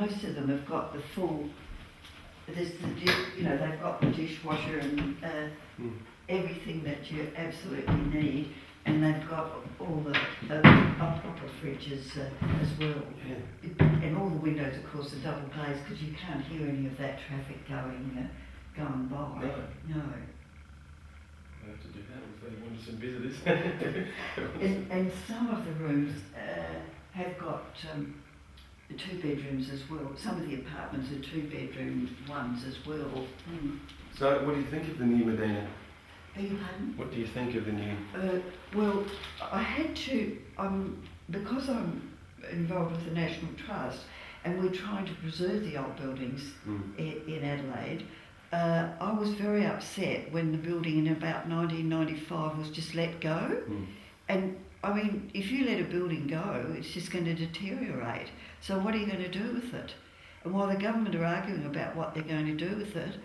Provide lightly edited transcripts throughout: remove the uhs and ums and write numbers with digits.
most of them have got the full. There's they've got the dishwasher and everything that you absolutely need, and they've got all the proper fridges as well. Yeah. And all the windows, of course, are double glazed because you can't hear any of that traffic going by. No. I have to do that if they want some visitors. And some of the rooms have got 2 bedrooms as well. Some of the apartments are 2-bedroom ones as well. So, what do you think of the new Medina? Beg your pardon? What do you think of the new? Well, I had to, because I'm involved with the National Trust and we're trying to preserve the old buildings in Adelaide, I was very upset when the building in about 1995 was just let go. And I mean, if you let a building go, it's just going to deteriorate. So what are you going to do with it? And while the government are arguing about what they're going to do with it,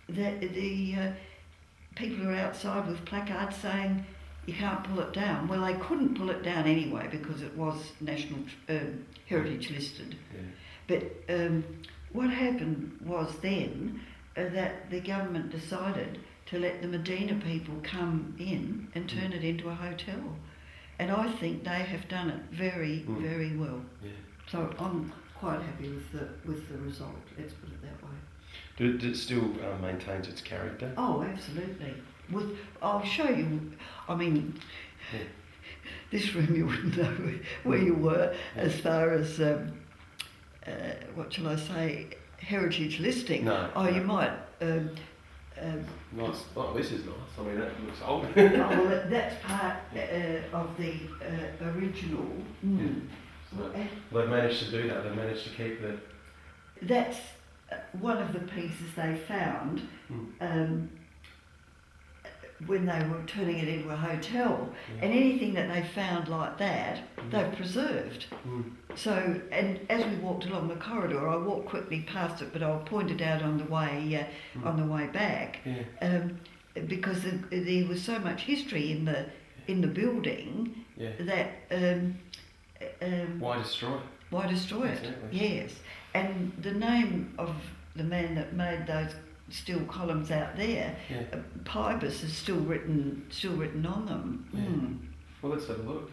the people are outside with placards saying you can't pull it down. Well, they couldn't pull it down anyway because it was National Heritage listed. But what happened was then that the government decided to let the Medina people come in and turn it into a hotel. And I think they have done it very, very well. Yeah. So I'm quite happy with the result, let's put it that way. Does it still maintains its character? Oh, absolutely. I'll show you, I mean, this room you wouldn't know where you were as far as, what shall I say, heritage listing. No. Oh, you might. Nice. Oh, this is nice. I mean, that looks old. Well, that's part of the original. So they've managed to do that. They've managed to keep the. That's one of the pieces they found when they were turning it into a hotel. And anything that they found like that, they've preserved. So, and as we walked along the corridor, I walked quickly past it, but I'll point it out on the way back, because there was so much history in the building that. Why destroy it? Why destroy it? Exactly. Yes, and the name of the man that made those steel columns out there, Pybus, is still written on them. Well, let's have a look.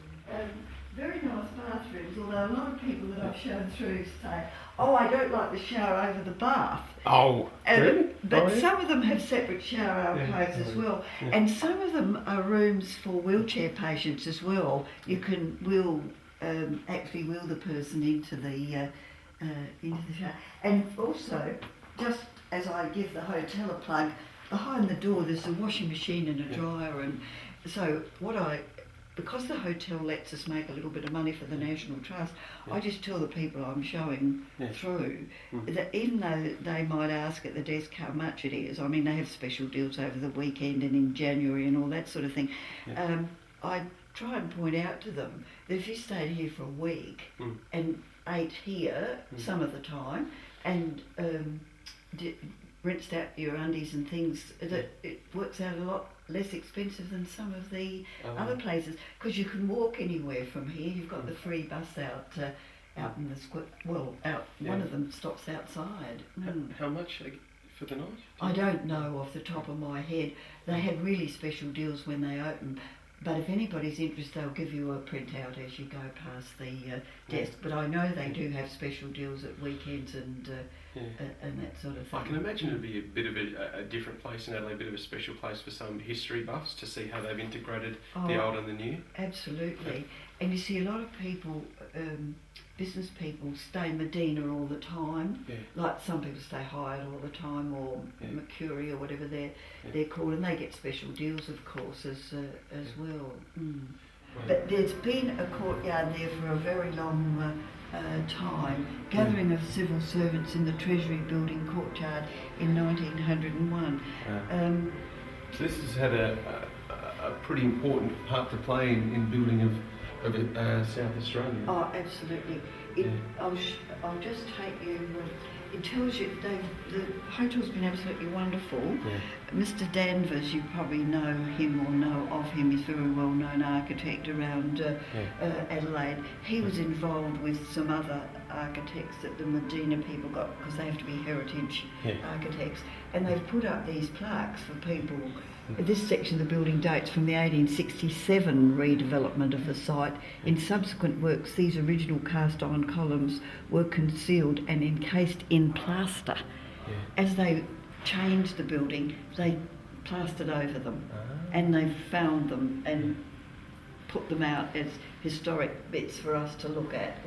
Very nice bathrooms, although a lot of people that I've shown through say, oh, I don't like the shower over the bath. Oh, really? But some of them have separate shower alcoves as well. And some of them are rooms for wheelchair patients as well. You can actually wheel the person into the shower. And also, just as I give the hotel a plug, behind the door there's a washing machine and a dryer, and so because the hotel lets us make a little bit of money for the National Trust, I just tell the people I'm showing through that even though they might ask at the desk how much it is, I mean they have special deals over the weekend and in January and all that sort of thing, I try and point out to them that if you stayed here for a week and ate here some of the time and rinsed out your undies and things, that it works out a lot less expensive than some of the other places, because you can walk anywhere from here. You've got the free bus out in the square. Well, one of them stops outside. How much for the night? I don't know off the top of my head. They have really special deals when they open. But if anybody's interested, they'll give you a printout as you go past the desk. But I know they do have special deals at weekends and that sort of thing. I can imagine it'd be a bit of a different place in Adelaide, a bit of a special place for some history buffs to see how they've integrated the old and the new. Absolutely. And you see a lot of people, business people, stay Medina all the time. Like some people stay Hyatt all the time, or Mercury or whatever they're called, and they get special deals, of course, as well. But there's been a courtyard there for a very long time, gathering of civil servants in the Treasury Building courtyard in 1901. So this has had a pretty important part to play in building of South Australia. Oh, absolutely. I'll just take you. it tells you the hotel's been absolutely wonderful. Yeah. Mr. Danvers, you probably know him or know of him. He's a very well-known architect around Adelaide. He was involved with some other architects that the Medina people got, because they have to be heritage architects, and they've put up these plaques for people. This section of the building dates from the 1867 redevelopment of the site. In subsequent works, these original cast iron columns were concealed and encased in plaster. As they changed the building, they plastered over them, and they found them and put them out as historic bits for us to look at.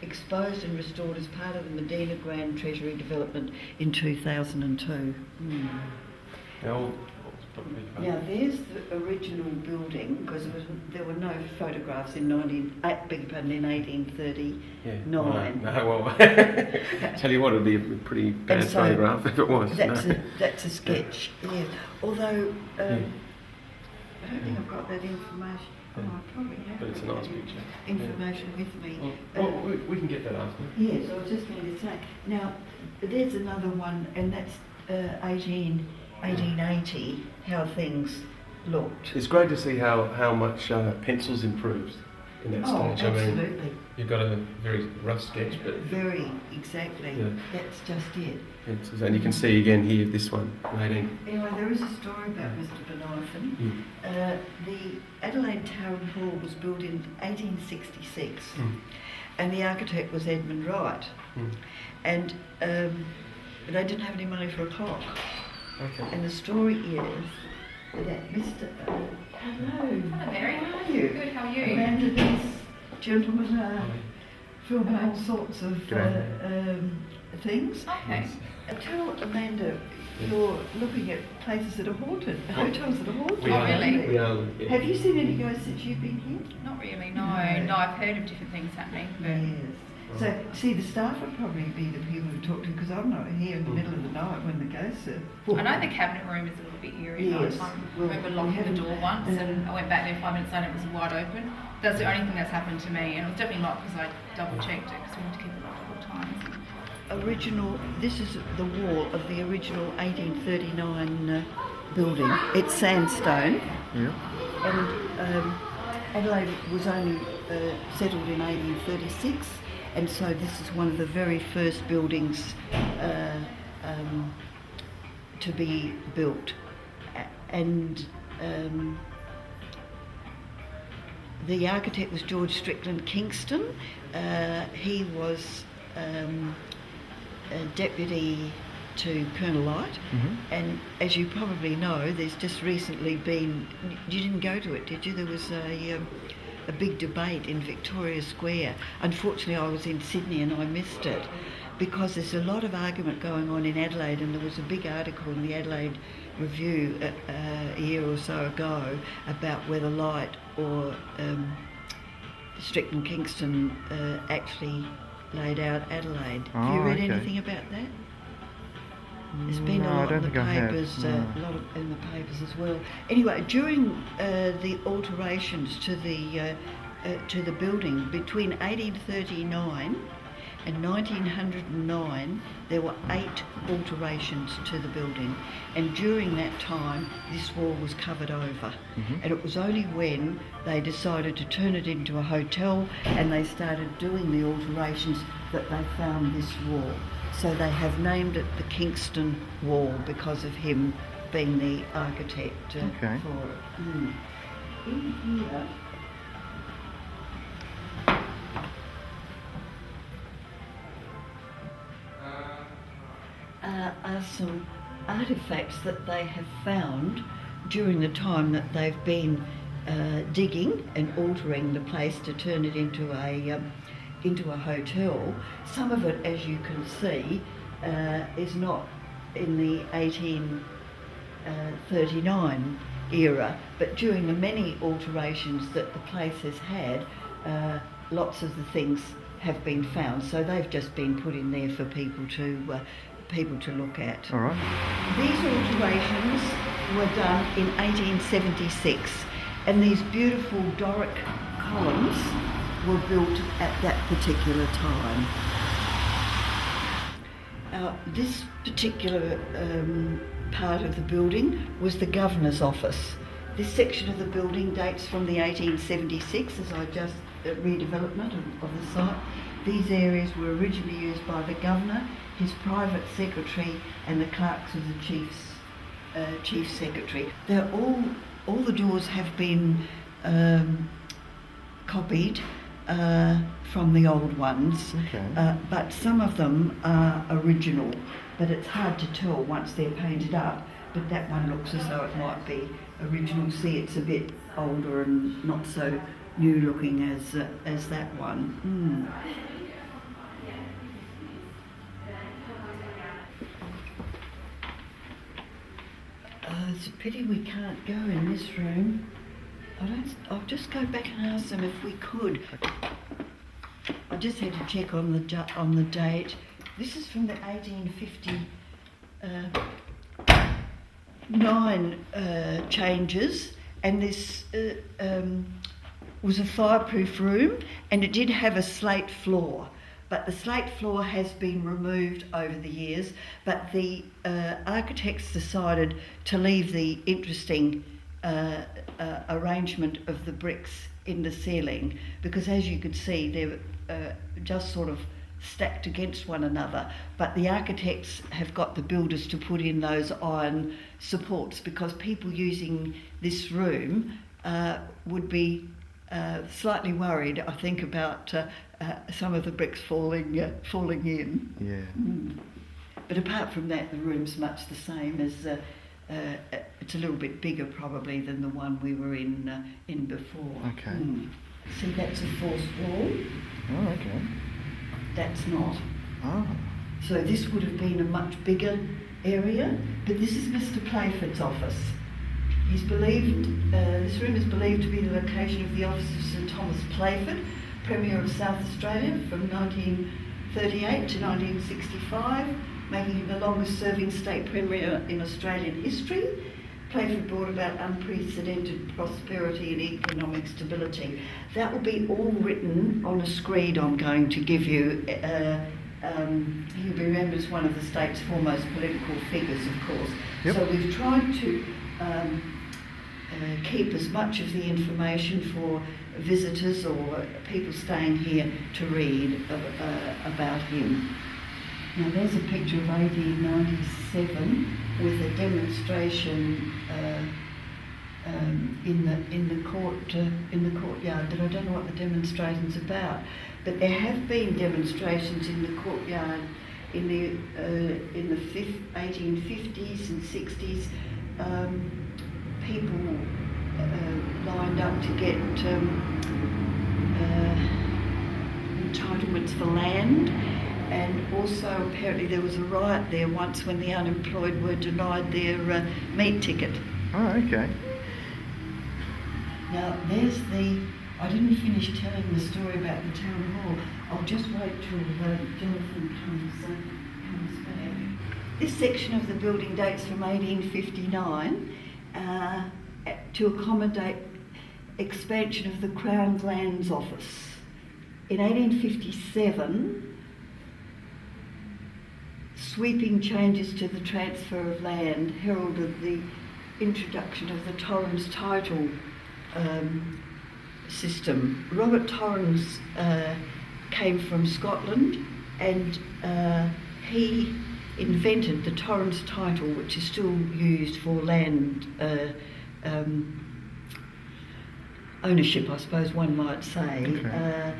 Exposed and restored as part of the Medina Grand Treasury development in 2002. Now there's the original building, because there were no photographs in 1839. No, well, tell you what, it'd be a pretty bad photograph if it was. That's a sketch, yeah. Although, I don't think I've got that information. Oh, I probably have. But it's a nice picture. Information with me. Well, we can get that after. Yes, I was just going to say. Now, there's another one, and that's 1880, how things looked. It's great to see how much pencils improved in that stage. Absolutely. I mean, you've got a very rough sketch, but very exactly. Yeah. That's just it. Pencils, and you can see again here this one, 18. Anyway, there is a story about Mr. Jonathon. The Adelaide Town Hall was built in 1866, and the architect was Edmund Wright, and they didn't have any money for a clock. Okay. And the story is that Mr. Hello, Mary. How are you? Good, how are you? Amanda, these gentlemen film all sorts of things. Okay. Tell Amanda, you're looking at places that are haunted, hotels that are haunted. We are, really? We are. Yeah. Have you seen any ghosts since you've been here? Not really, no. No, I've heard of different things happening. But Yes. So, see, the staff would probably be the people to talk to, because I'm not here in the middle of the night when the ghosts are. I know the cabinet room is a little bit eerie. Yes. I remember locking the door once, and I went back there 5 minutes later, it was wide open. That's the only thing that's happened to me, and it was definitely locked because I double checked it because we had to keep it locked at all times. This is the wall of the original 1839 building. It's sandstone. Yeah. And Adelaide was only settled in 1836, and so this is one of the very first buildings to be built. And the architect was George Strickland Kingston. He was deputy to Colonel Light, and as you probably know, there's just recently been, you didn't go to it, did you? There was a big debate in Victoria Square. Unfortunately, I was in Sydney and I missed it, because there's a lot of argument going on in Adelaide, and there was a big article in the Adelaide Review a year or so ago about whether Light or Strickland Kingston actually laid out Adelaide. Have you read anything about that? There's been a lot in the papers, a lot in the papers as well. Anyway, during the alterations to the building between 1839 and 1909, there were 8 alterations to the building, and during that time this wall was covered over. And it was only when they decided to turn it into a hotel and they started doing the alterations that they found this wall. So they have named it the Kingston Wall because of him being the architect for it. In here are some artefacts that they have found during the time that they've been digging and altering the place to turn it into a hotel. Some of it, as you can see, is not in the 1839 era, but during the many alterations that the place has had, lots of the things have been found. So they've just been put in there for people to look at. All right. These alterations were done in 1876, and these beautiful Doric columns were built at that particular time. Now, this particular part of the building was the Governor's office. This section of the building dates from the 1876, as I just redevelopment of the site. These areas were originally used by the Governor, his private secretary, and the clerks of the Chief Secretary. They're all the doors have been copied from the old ones, but some of them are original, but it's hard to tell once they're painted up. But that one looks as though it might be original. See, it's a bit older and not so new looking as that one. It's a pity we can't go in this room. I'll just go back and ask them if we could. I just had to check on the date. This is from the 1859 changes, and this was a fireproof room, and it did have a slate floor. But the slate floor has been removed over the years, but the architects decided to leave the interesting arrangement of the bricks in the ceiling, because as you could see, they're just sort of stacked against one another. But the architects have got the builders to put in those iron supports, because people using this room would be slightly worried, I think, about some of the bricks falling in. Yeah. But apart from that, the room's much the same as. It's a little bit bigger probably than the one we were in before. Okay. See, that's a forced wall. Oh, okay. That's not. Oh. So this would have been a much bigger area, but this is Mr. Playford's office. He's believed, this room is believed to be the location of the office of Sir Thomas Playford, Premier of South Australia from 1938 to 1965, making him the longest serving state Premier in Australian history. Playford brought about unprecedented prosperity and economic stability. That will be all written on a screed I'm going to give you. He'll be remembered as one of the state's foremost political figures, of course. Yep. So we've tried to keep as much of the information for visitors or people staying here to read about him. Now there's a picture of 1897 with a demonstration in the courtyard. But I don't know what the demonstration's about. But there have been demonstrations in the courtyard in the 1850s and 60s. People lined up to get entitlements for land, and also apparently there was a riot there once when the unemployed were denied their meat ticket. Oh, okay. Now there's I didn't finish telling the story about the town hall. I'll just wait till Jonathon comes back. This section of the building dates from 1859 to accommodate expansion of the Crown Lands Office. In 1857, sweeping changes to the transfer of land heralded the introduction of the Torrens title system. Robert Torrens came from Scotland, and he invented the Torrens title, which is still used for land ownership, I suppose one might say. Okay.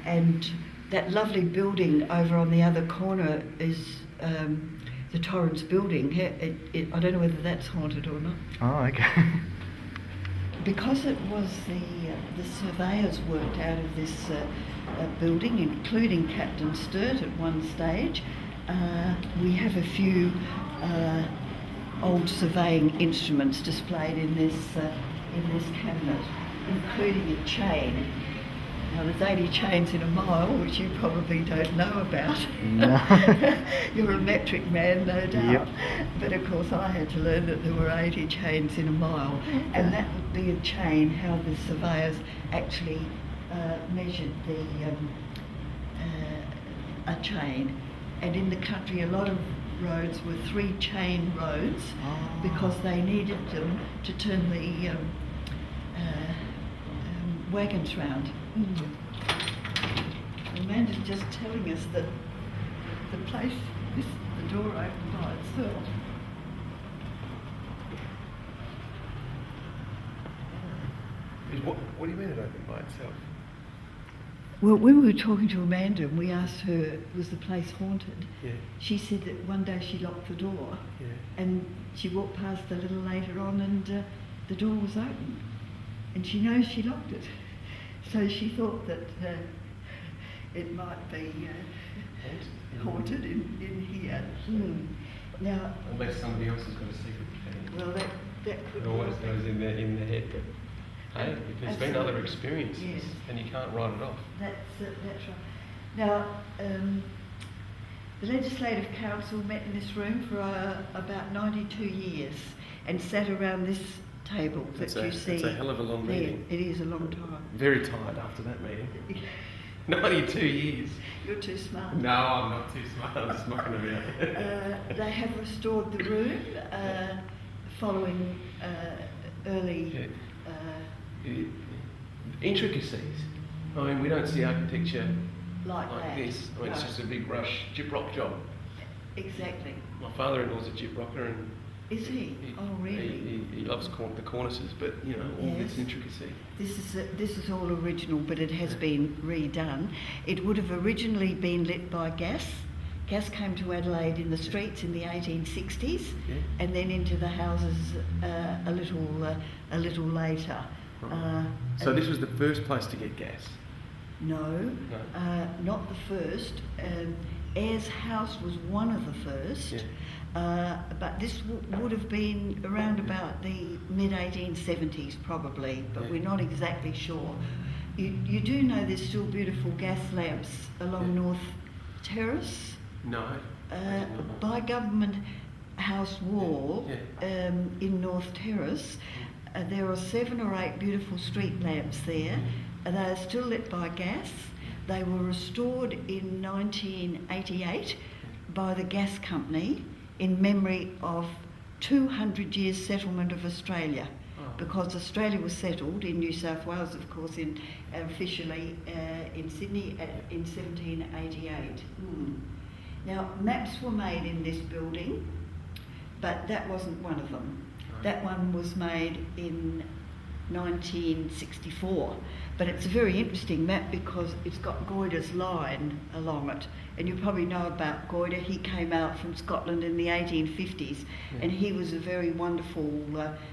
And that lovely building over on the other corner is the Torrens Building. I don't know whether that's haunted or not. Oh, okay. Because it was the surveyors worked out of this building, including Captain Sturt at one stage. We have a few old surveying instruments displayed in this cabinet, including a chain. Now there's 80 chains in a mile, which you probably don't know about. No. You're a metric man, no doubt. Yep. But of course I had to learn that there were 80 chains in a mile. And that would be a chain, how the surveyors actually measured a chain. and in the country a lot of roads were 3-chain roads because they needed them to turn the wagons round. Amanda's just telling us that the place, the door opened by itself. What do you mean it opened by itself? Well, when we were talking to Amanda and we asked her, was the place haunted? Yeah. She said that one day she locked the door Yeah. and she walked past a little later on and the door was open. And she knows she locked it. So she thought that it might be haunted in here. Now, Unless somebody else has got a secret key. well, that could It always be. goes in their head. But hey, if there's been other Absolutely. experiences, Yes. and you can't write it off. That's right. Now, the Legislative Council met in this room for about 92 years and sat around this table that you see. It's a hell of a long there. meeting. It is a long time. Very tired after that meeting. 92 years. You're too smart. No, I'm not too smart. I'm just mucking about. They have restored the room following early. Intricacies. I mean, we don't see architecture Like like that. this. I mean, it's No. just a big rush gyprock job. Exactly. My father-in-law's a gyprocker, and Is he? Oh, really? he loves the cornices, but you know all Yes. this intricacy. This is all original, but it has been redone. It would have originally been lit by gas. Gas came to Adelaide in the streets in the 1860s, Yeah. and then into the houses a little later. Right. So this was the first place to get gas. No, not the first. Ayres House was one of the first, but this would have been around about the mid-1870s probably, but Yeah. we're not exactly sure. You do know there's still beautiful gas lamps along North Terrace? No. I didn't know. By Government House Wall Yeah. in North Terrace, there are 7 or 8 beautiful street lamps there. They are still lit by gas. They were restored in 1988 by the gas company in memory of 200 years settlement of Australia. Oh. Because Australia was settled in New South Wales, of course, officially in Sydney in 1788. Now, maps were made in this building, but that wasn't one of them. Right. That one was made in 1964, but it's a very interesting map because it's got Goyder's line along it, and you probably know about Goyder. He came out from Scotland in the 1850s, and he was a very wonderful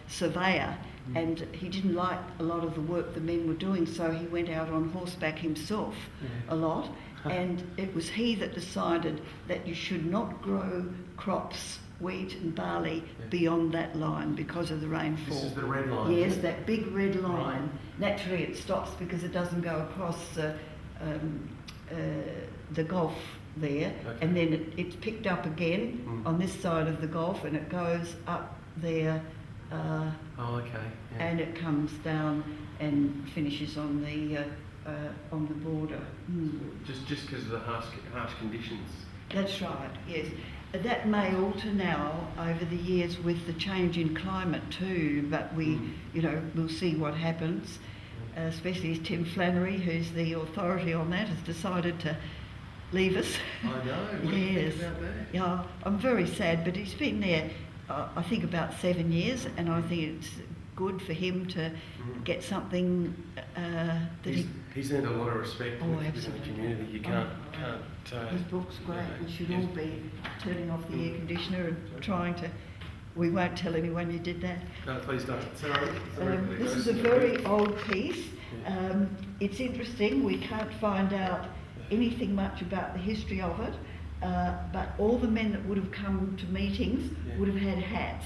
surveyor, and he didn't like a lot of the work the men were doing, so he went out on horseback himself a lot, and it was he that decided that you should not grow crops, wheat and barley, beyond that line because of the rainfall. This is the red line. Yes, that big red line. Naturally it stops because it doesn't go across the Gulf there, Okay. and then it's picked up again on this side of the Gulf, and it goes up there, Oh, okay. Yeah. and it comes down and finishes on the border. Just because of the harsh conditions. That's right, yes. That may alter now over the years with the change in climate too, but we'll see what happens, especially as Tim Flannery, who's the authority on that, has decided to leave us. I know. What do you Yes. think about that? Yeah, I'm very sad, but he's been there, I think about 7 years, and I think it's good for him to get something that He's earned a lot of respect Oh, within the absolutely. community. You can't. his book's great. We should yes. all be turning off the air conditioner and trying to. We won't tell anyone you did that. No, please don't. Sorry. This is a very old piece. It's interesting. We can't find out anything much about the history of it, but all the men that would have come to meetings would have had hats,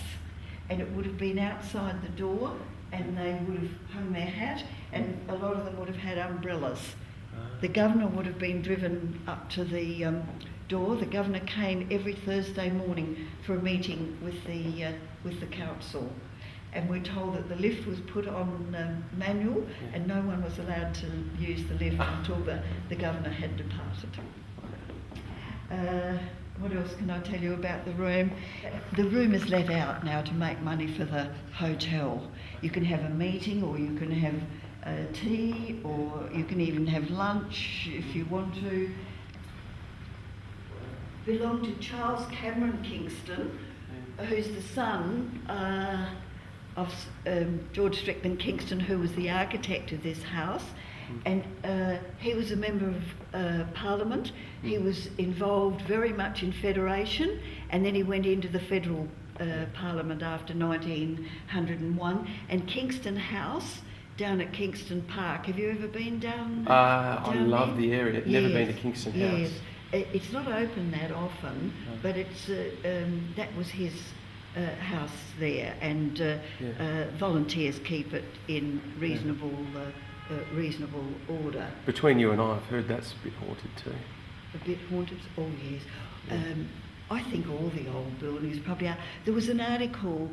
and it would have been outside the door, and they would have hung their hat, and a lot of them would have had umbrellas. The governor would have been driven up to the door. The governor came every Thursday morning for a meeting with the council, and we're told that the lift was put on manual, and no one was allowed to use the lift until the governor had departed. What else can I tell you about the room? The room is let out now to make money for the hotel. You can have a meeting, or you can have tea, or you can even have lunch if you want to. Belonged to Charles Cameron Kingston, who's the son of George Strickland Kingston, who was the architect of this house. And he was a member of Parliament. He was involved very much in federation, and then he went into the federal Parliament after 1901. And Kingston House down at Kingston Park. Have you ever been down? I love there? the area. Never been to Kingston House. Yes, it's not open that often, but it's that was his house there, and volunteers keep it in reasonable order. Between you and I, I've heard that's a bit haunted too. A bit haunted? Oh yes. I think all the old buildings probably are. There was an article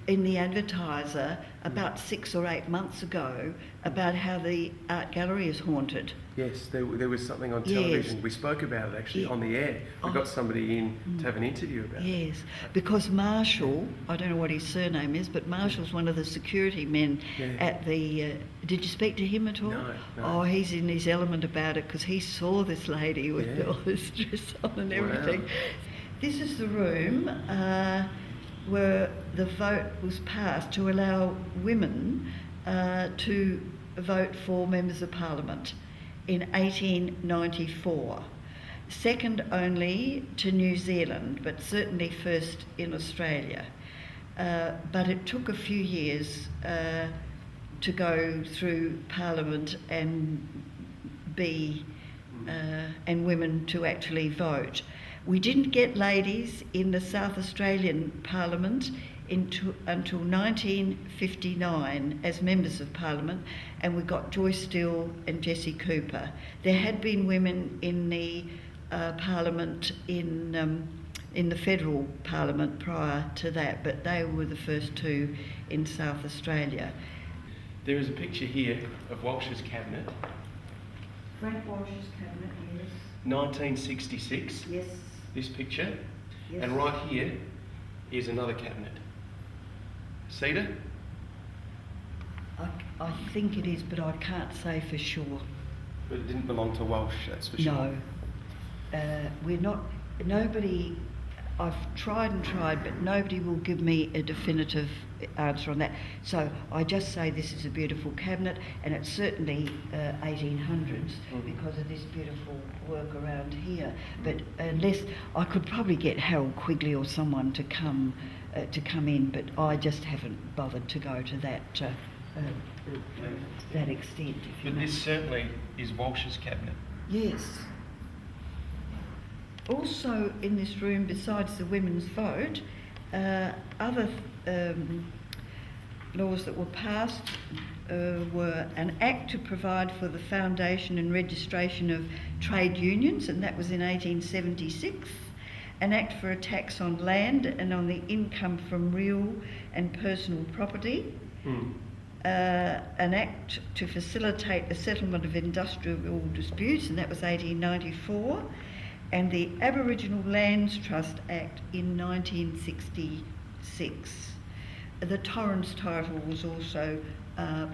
in the Advertiser about 6 or 8 months ago about how the art gallery is haunted. Yes, there was something on television. Yes. We spoke about it actually on the air. We got somebody in to have an interview about it. Yes, because Marshall, I don't know what his surname is, but Marshall's one of the security men at the... did you speak to him at all? No. Oh, he's in his element about it because he saw this lady with all this dress on and everything. Wow. This is the room where the vote was passed to allow women to vote for members of Parliament in 1894. Second only to New Zealand, but certainly first in Australia. But it took a few years to go through Parliament and and women to actually vote. We didn't get ladies in the South Australian Parliament until 1959 as members of Parliament, and we got Joyce Steele and Jessie Cooper. There had been women in the Parliament in the federal Parliament prior to that, but they were the first two in South Australia. There is a picture here of Walsh's cabinet. Frank Walsh's cabinet, yes. 1966. Yes. This picture. Yes. And right here is another cabinet. Cedar? I think it is, but I can't say for sure. But it didn't belong to Walsh, that's for sure. No. We're not... Nobody... I've tried and tried, but nobody will give me a definitive answer on that. So I just say this is a beautiful cabinet, and it's certainly 1800s because of this beautiful work around here. But unless I could probably get Harold Quigley or someone to come in, but I just haven't bothered to go to that extent. But this certainly is Walsh's cabinet. Yes. Also in this room, besides the women's vote, other laws that were passed were an act to provide for the foundation and registration of trade unions, and that was in 1876, an act for a tax on land and on the income from real and personal property, an act to facilitate the settlement of industrial disputes, and that was 1894, and the Aboriginal Lands Trust Act in 1966. The Torrens title was also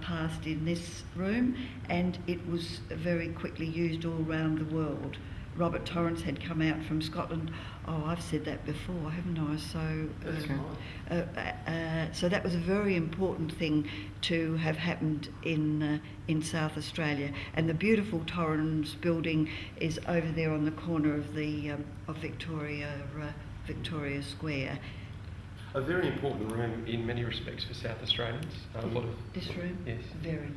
passed in this room, and it was very quickly used all around the world. Robert Torrens had come out from Scotland. Oh, I've said that before, haven't I? So that was a very important thing to have happened in South Australia. And the beautiful Torrens Building is over there on the corner of Victoria Square. A very important room in many respects for South Australians. This room? Yes. Very.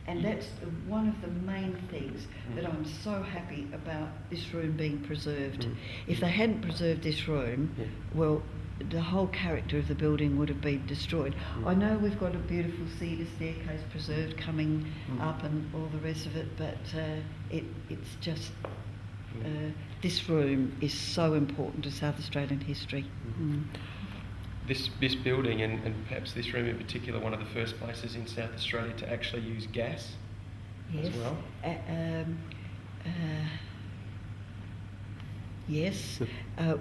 And that's one of the main things that I'm so happy about this room being preserved. If they hadn't preserved this room, well, the whole character of the building would have been destroyed. I know we've got a beautiful cedar staircase preserved coming up and all the rest of it, but it's just... this room is so important to South Australian history. This building and perhaps this room in particular, one of the first places in South Australia to actually use gas as well. Yes.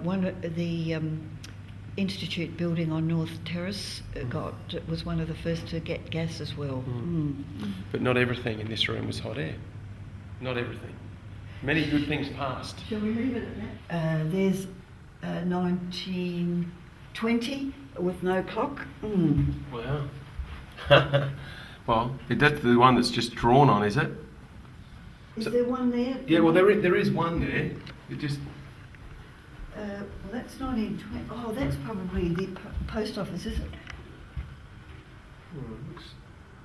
One of the Institute building on North Terrace was one of the first to get gas as well. But not everything in this room was hot air. Not everything. Many good things passed. Shall we leave it at that? There's 1920 with no clock. Wow. Well, that's the one that's just drawn on, is it? Is there one there? Yeah, well, there is one there. It just... well, that's 1920. Oh, that's probably the post office, is it?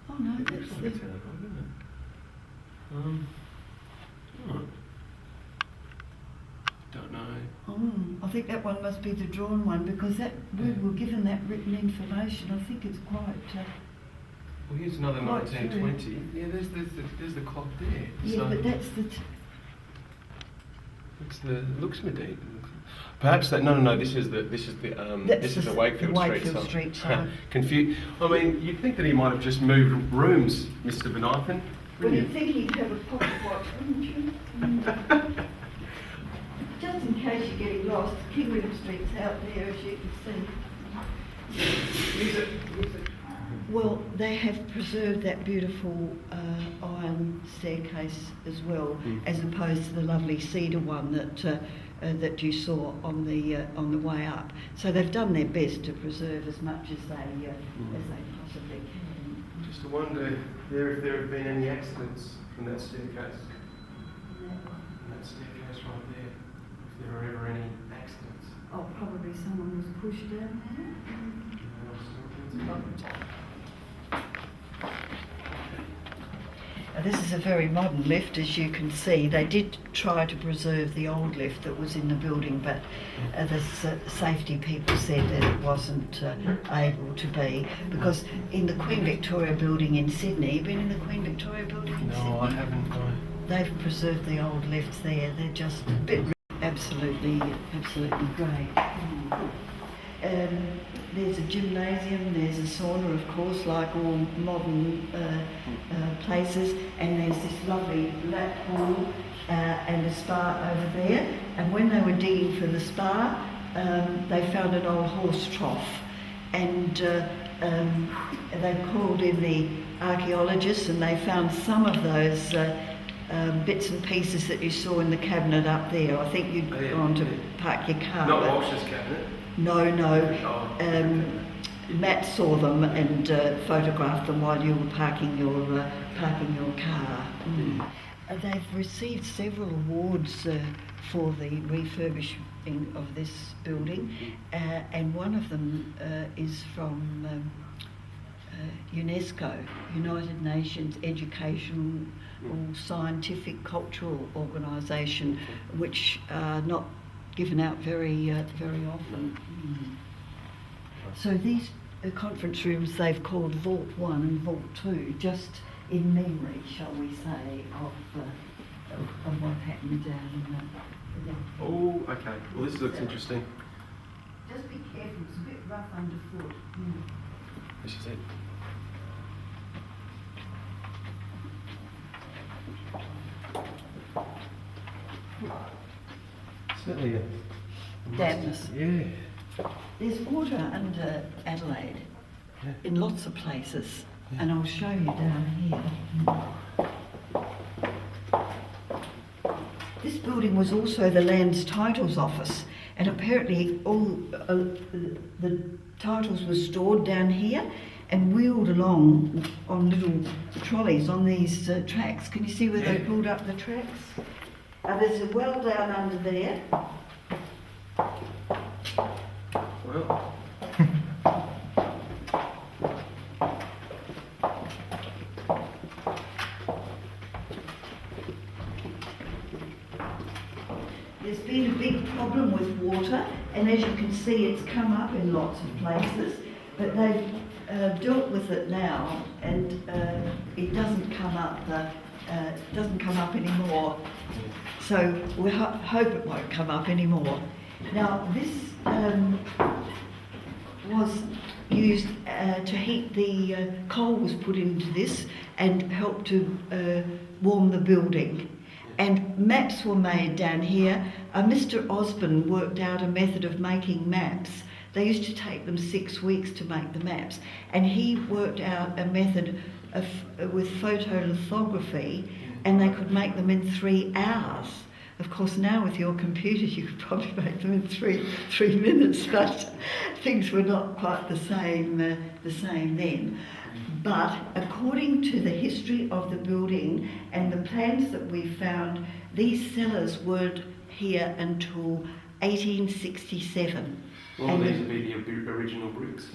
Oh no, that's looks like the... it's out of order, doesn't it? Don't know. I think that one must be the drawn one because we were given that written information. I think it's quite... Well, here's another Quite 1920. Yeah, there's the clock there. yeah, So but that's the... it looks Medina. Perhaps that. No. This is the Wakefield Street. side. Confused. I mean, you'd think that he might have just moved rooms, Mr. Jonathon. Well, you'd think he'd have a pocket watch, wouldn't you? Just in case you're getting lost, King William Street's out there, as you can see. Well, they have preserved that beautiful iron staircase as well, as opposed to the lovely cedar one that you saw on the way up. So they've done their best to preserve as much as they possibly can. Just to wonder if there have been any accidents from that staircase. That staircase right there. If there were ever any accidents. Oh, probably someone was pushed down there. This is a very modern lift, as you can see. They did try to preserve the old lift that was in the building, but the safety people said that it wasn't able to be, because in the Queen Victoria Building in Sydney, you been in the Queen Victoria Building in Sydney? No, I haven't. No. They've preserved the old lifts there. They're just absolutely great. There's a gymnasium, there's a sauna, of course, like all modern places, and there's this lovely lap pool and a spa over there. And when they were digging for the spa, they found an old horse trough, and they called in the archaeologists, and they found some of those bits and pieces that you saw in the cabinet up there. I think you'd gone to park your car. Not Walsh's cabinet. No. Matt saw them and photographed them while you were parking your car. They've received several awards for the refurbishing of this building, and one of them is from UNESCO, United Nations Educational or Scientific Cultural Organisation, which are not given out very often. So these conference rooms they've called Vault 1 and Vault 2, just in memory, shall we say, of what happened down in the... Oh, okay. Well, this looks interesting. Just be careful, it's a bit rough underfoot. This is it. Certainly a Dampness. Yeah. There's water under Adelaide in lots of places, and I'll show you down here. This building was also the Lands Titles Office, and apparently all the titles were stored down here and wheeled along on little trolleys on these tracks. Can you see where they pulled up the tracks? There's a well down under there. Well. There's been a big problem with water, and as you can see, it's come up in lots of places, but they've dealt with it now, and it doesn't come up anymore. So we hope it won't come up anymore. Now this was used to heat coal was put into this and helped to warm the building. And maps were made down here. Mr. Osborne worked out a method of making maps. They used to take them 6 weeks to make the maps, and he worked out a method of, with photolithography, and they could make them in 3 hours. Of course, now with your computer, you could probably make them in three minutes, but things were not quite the same then. But according to the history of the building and the plans that we found, these cellars weren't here until 1867. Well, And these would be the original bricks.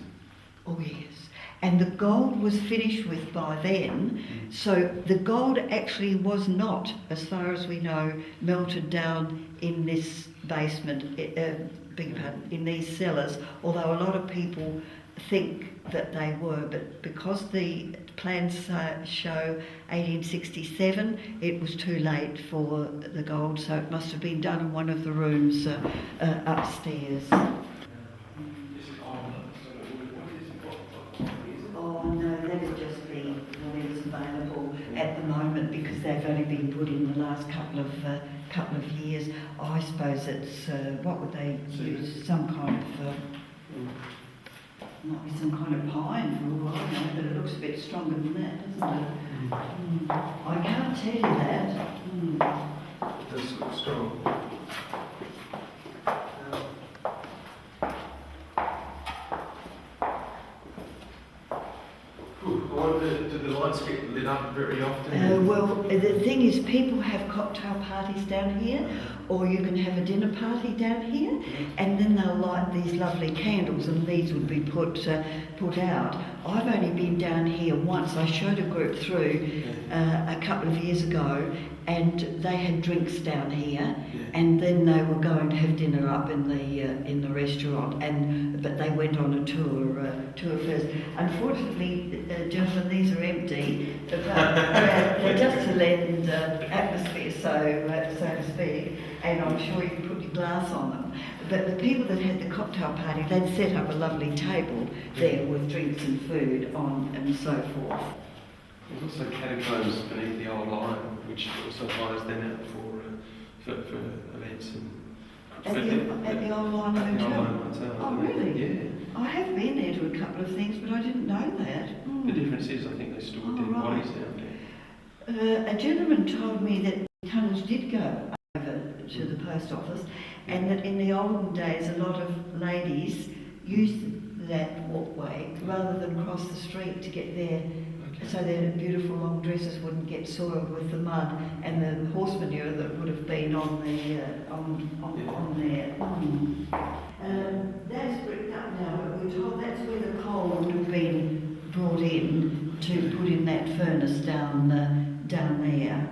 Oh yes, and the gold was finished with by then, so the gold actually was not, as far as we know, melted down in this basement, beg your pardon, in these cellars, although a lot of people think that they were, but because the plans show 1867, it was too late for the gold, so it must have been done in one of the rooms upstairs. Oh no, that would just be what is available at the moment because they've only been put in the last couple of years. Oh, I suppose it's what would they use? Some kind of might be some kind of pine for all I know, but it looks a bit stronger than that, doesn't it? I can't tell you that. It does look strong. Do the lights get lit up very often? Well, the thing is, people have cocktail parties down here, or you can have a dinner party down here, and then they'll light these lovely candles, and these would be put out. I've only been down here once. I showed a group through a couple of years ago, and they had drinks down here, and then they were going to have dinner up in the restaurant. But they went on a tour first. Unfortunately, gentlemen, these are empty, but they're just to lend atmosphere, so to speak. And I'm sure you can put your glass on them. But the people that had the cocktail party, they'd set up a lovely table there with drinks and food on and so forth. There's also catacombs beneath the old line, which also hires them out for events and. At the old line hotel. Oh, really? Yeah. I have been there to a couple of things, but I didn't know that. The difference is, I think they stored dead bodies down there. A gentleman told me that tunnels did go over to the post office, and that in the olden days, a lot of ladies used that walkway rather than cross the street to get there. So their beautiful long dresses wouldn't get soiled with the mud and the horse manure that would have been on there. That's bricked up now, but we're told that's where the coal would have been brought in to put in that furnace down there.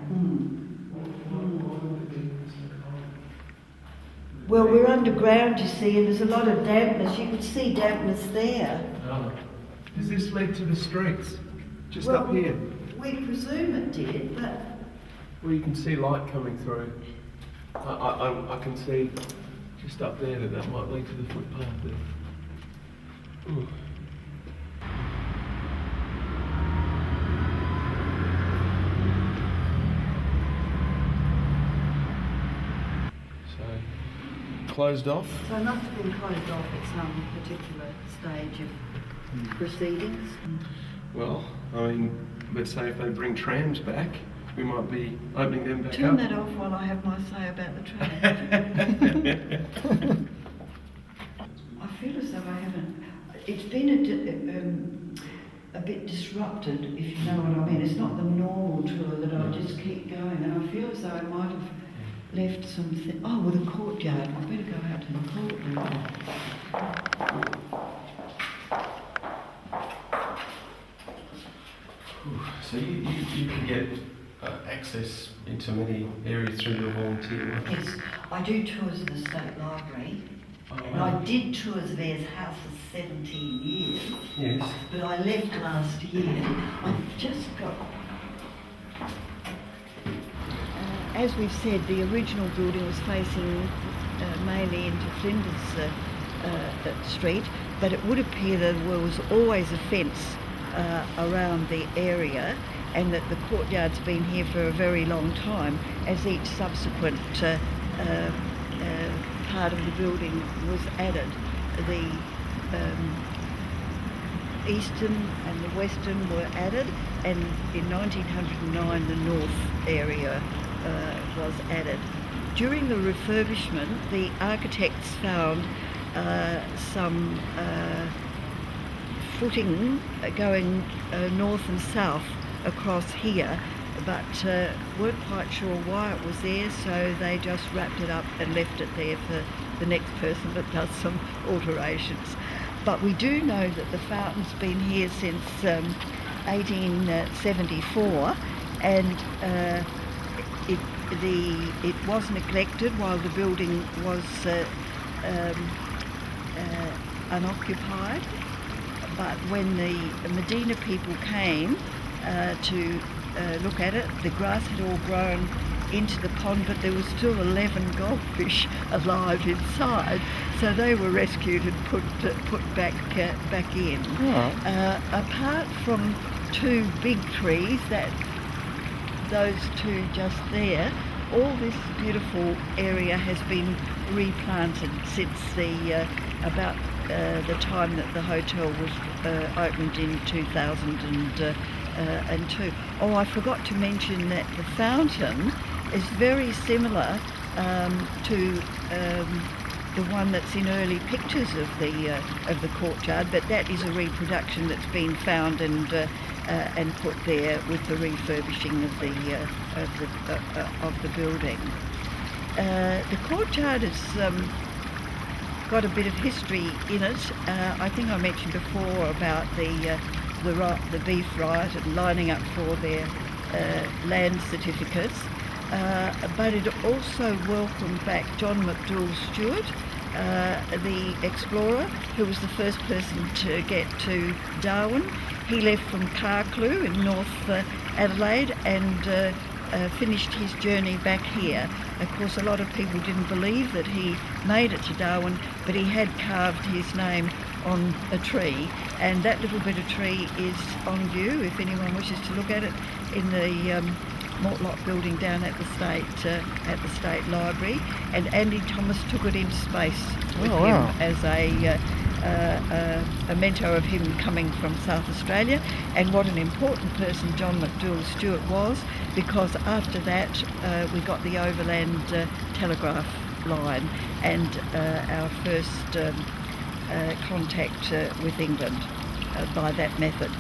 Well, we're underground, you see, and there's a lot of dampness. You could see dampness there. Oh. Does this lead to the streets? Just Well, up here? We presume it did, but... Well, you can see light coming through. I can see just up there that might lead to the footpath there. Ooh. So, closed off? So it must have been closed off at some particular stage of proceedings. Well, I mean, let's say if they bring trams back, we might be opening them back Turn up. that off while I have my say about the train. I feel as though I haven't... It's been a bit disrupted, if you know what I mean. It's not the normal tour that I just keep going, and I feel as though I might have left something... Oh, well, the courtyard. I better go out to the courtyard. So you can get access into many areas through your volunteer work? Yes, I do tours of the State Library, and I did tours of Ayers House for 17 years. Yes. But I left last year. I've just got... as we've said, the original building was facing mainly into Flinders Street, but it would appear that there was always a fence around the area, and that the courtyard's been here for a very long time, as each subsequent part of the building was added. The eastern and the western were added, and in 1909 the north area was added. During the refurbishment, the architects found some footing going north and south across here, but weren't quite sure why it was there, so they just wrapped it up and left it there for the next person that does some alterations. But we do know that the fountain's been here since 1874, and it was neglected while the building was unoccupied. But when the Medina people came to look at it, the grass had all grown into the pond, but there was still 11 goldfish alive inside, so they were rescued and put back in. Right. Apart from 2 big trees, those 2 just there, all this beautiful area has been replanted since about the time that the hotel was opened in 2002. Oh, I forgot to mention that the fountain is very similar to the one that's in early pictures of the courtyard, but that is a reproduction that's been found and put there with the refurbishing of the building. The courtyard has got a bit of history in it. I think I mentioned before about the beef riot and lining up for their land certificates, but it also welcomed back John McDouall Stewart, the explorer, who was the first person to get to Darwin. He left from Carclew in North Adelaide and finished his journey back here. Of course, a lot of people didn't believe that he made it to Darwin, but he had carved his name on a tree, and that little bit of tree is on view if anyone wishes to look at it in the Mortlot building down at the State Library. And Andy Thomas took it into space with him as a memento of him coming from South Australia. And what an important person John McDouall Stewart was, because after that we got the overland telegraph line and our first contact with England by that method.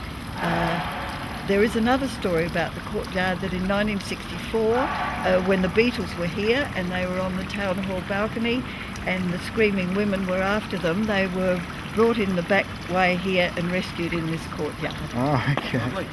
There is another story about the courtyard that in 1964, when the Beatles were here and they were on the town hall balcony and the screaming women were after them, they were brought in the back way here and rescued in this courtyard. Oh, okay. Lovely.